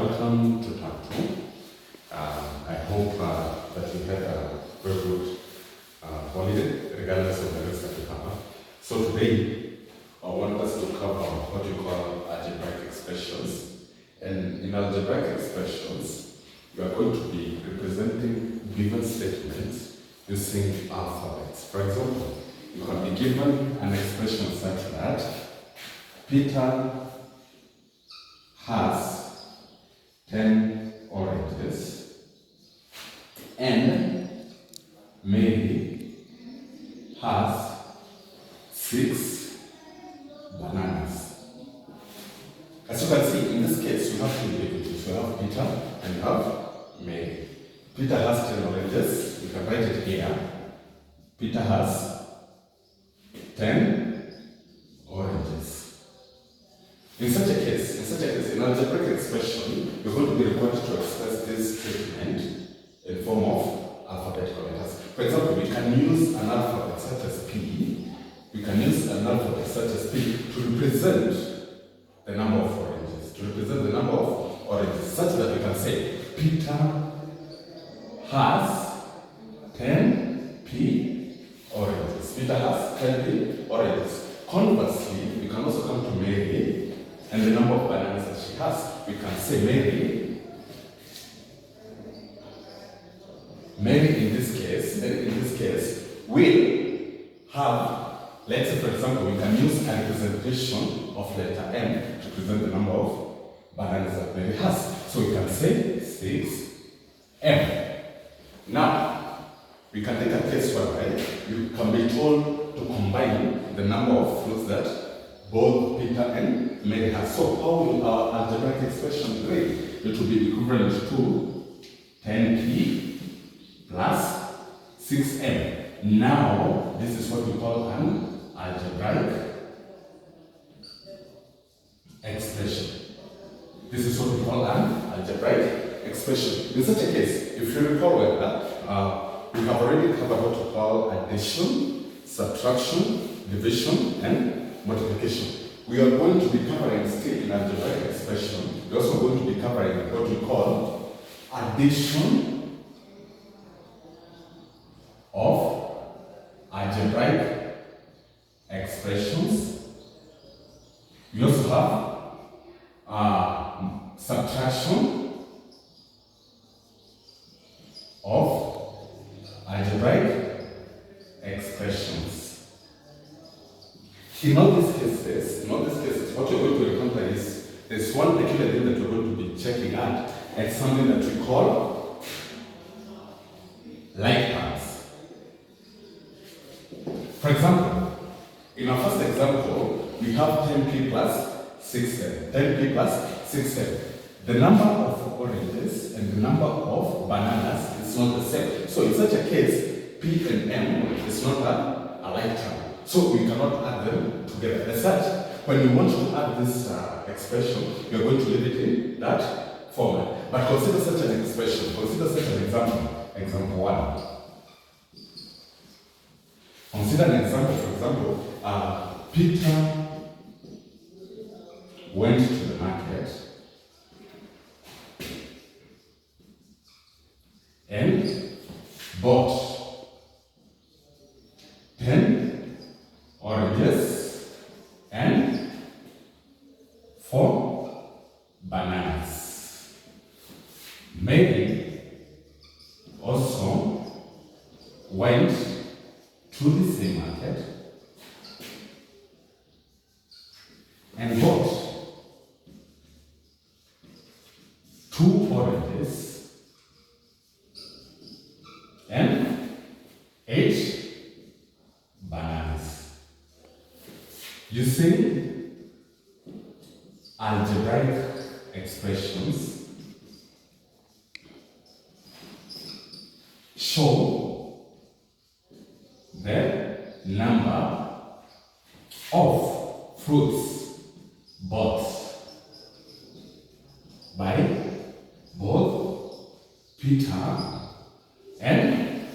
welcome to Part 2. I hope that you had a very good holiday, regardless of the rest that you have. So today, I want us to cover what you call algebraic expressions. And in algebraic expressions, you are going to be representing given statements using alphabets. For example, you can be given an expression such that Peter has 10 oranges and Mary has 6 bananas. As you can see, in this case, you have two derivatives. You have Peter and you have Mary. Peter has 10 oranges. You can write it here. Peter has 10 oranges. In such a case, in algebraic expression, you're going to be required to express this statement in form of alphabetical letters. For example, we can use an alphabet such as P. We can use an alphabet such as P to represent the number of oranges. Such that we can say Peter has 10 P oranges. Peter has 10 P oranges. Conversely, we can also come to Mary and the number of bananas that she has. We can say Mary in this case will have, let's say for example, we can use a representation of letter M to represent the number of bananas that Mary has. So we can say 6M. Now, we can take a case where you can be told to combine the number of fruits that both Peter and Mary have. So how will our algebraic expression read? It will be equivalent to 10P plus 6M. Now, this is what we call an algebraic expression. In such a case, if you recall we have already covered what we call addition, subtraction, division, and multiplication. We are going to be covering still in algebraic expression. We're also going to be covering what we call addition of algebraic expressions. We also have subtraction of algebraic expressions. In all these cases, what you're going to encounter is there's one peculiar thing that you're going to be checking at, and something that we call like terms. For example, in our first example, we have 10P plus 6M. 10P plus 6M. The number of oranges and the number of bananas is not the same. So in such a case, P and M is not a like term. So we cannot add them together. As such, when you want to add this expression, you're going to leave it in that format. But consider such an expression, consider such an example. Example 1. Consider an example, for example, Peter went to the market and bought 10 oranges and 4 bananas. Mary also went to the same market and bought 2 oranges and 8 bananas. Using algebraic expressions, show the number of fruits bought by both Peter and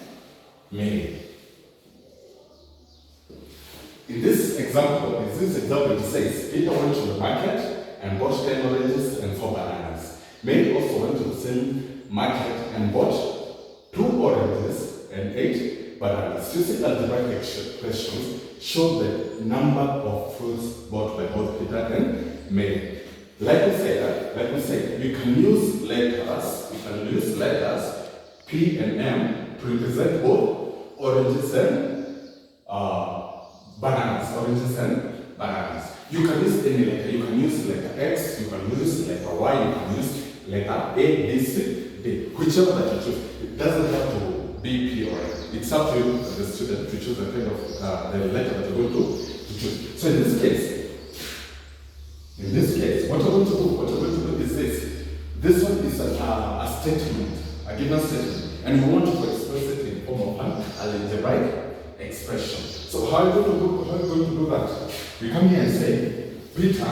Mary. In this example, it says Peter went to the market and bought 10 oranges and 4 bananas. Mary market and bought 2 oranges and 8 bananas. You see algebraic questions show the number of fruits bought by both Peter and Mary. Like we said, you can use letters P and M to represent both oranges and bananas. You can use any letter. You can use letter X, you can use letter Y, you can use letter A, B, C, D, whichever that you choose. It doesn't have to be P or M. It's up to you, the student, to choose the kind of the letter that you're going to choose. So in this case, what we're going to do is this. This one is a statement, a given statement, and we want to express it in form of an algebraic expression. So how are you going to do that? We come here and say, Peter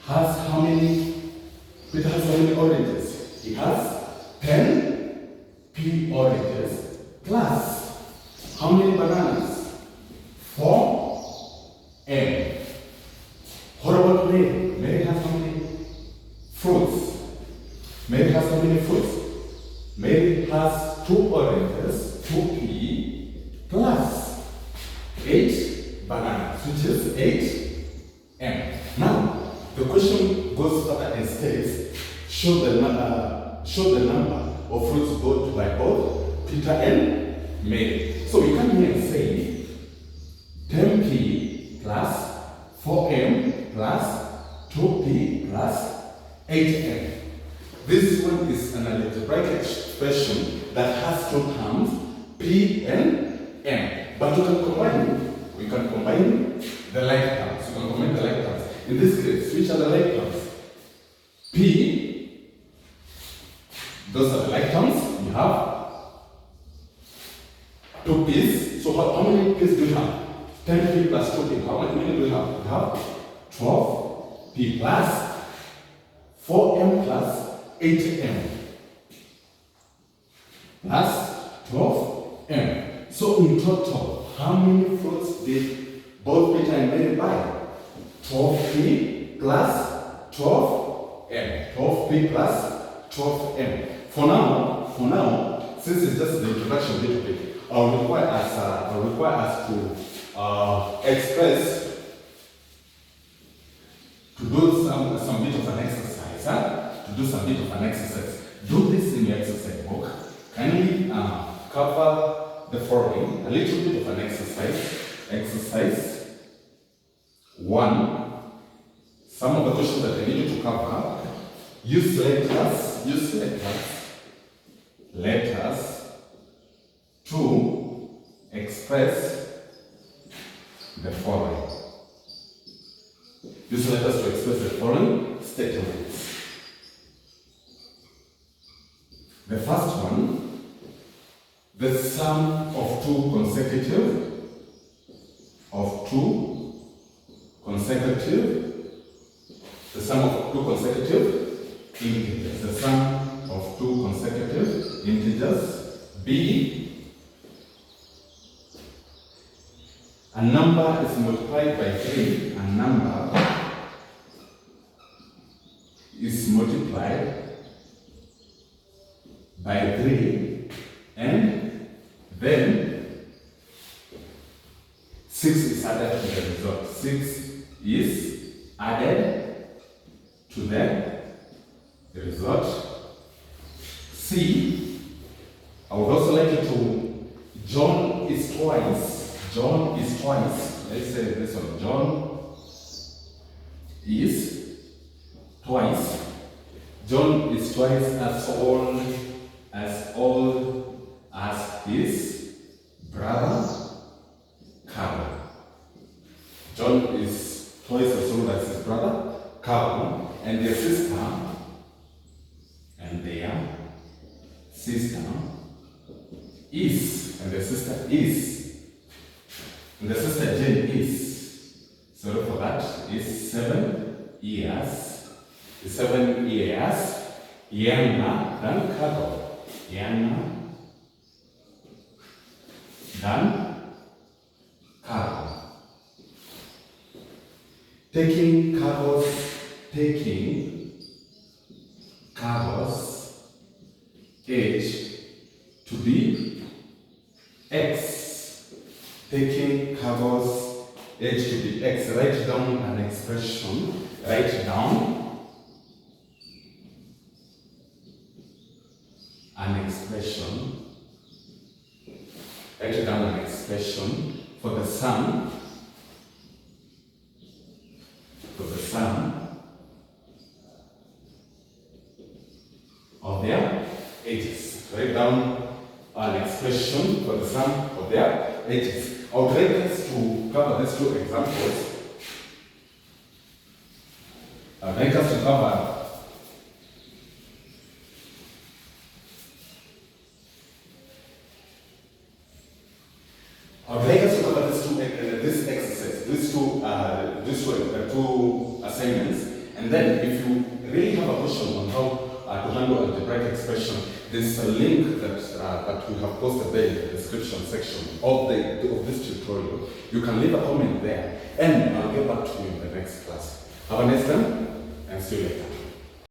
has how many oranges? He has 10 P oranges plus how many bananas? 4 M. What about Mary? Mary has how many fruits? Mary has 2 oranges, 2 P plus 8 bananas, which is 8 M. Now, the question goes further and states, show the number of fruits bought by both Peter and Mary. So we come here and say 10P plus 4M plus 2P plus 8M. This one is an algebraic expression that has 2 terms, P and M. But we can combine the like terms. In this case, which are the like terms? P, those are the like terms. You have 2 P's. So how many P's do you have? 10P plus 2P. How many do you have? You have 12P plus 4M plus 8M plus 12M. So in total, how many fruits did both Peter and Mary buy? 12P plus 12M. 12P plus 12M. For now, since it's just the introduction little bit, I'll require us to express, to do some bit of an exercise. Do this in your exercise book. Kindly cover the following, a little bit of an exercise. Exercise 1. Some of the questions that I need you to cover. Use letters to express the following. Use letters to express the following statements. The first one, the sum of two consecutive integers. B, a number is multiplied by 3. A number is multiplied by 3, and then 6 is added to the result. 6 is added to the result. C, I would also like you to, John is twice. Let's say this one. John is twice. John is twice as old as his brother Carl. John is twice as old as his brother Carl, and their sister Jane is, sorry for that, is 7 years younger than Carol. Taking covers h to be x. Taking covers h to be x. Write down an expression. Write down an expression. Write down an expression for the sum. For the sum of their edges. Write down an expression for the sum of their edges. I would like us to cover these two examples. I would like us to cover this exercise, these two assignments, and then if you really have a question on how to handle algebraic expression, there's a link that we have posted there in the description section of this tutorial. You can leave a comment there, and I'll get back to you in the next class. Have a nice time, and see you later.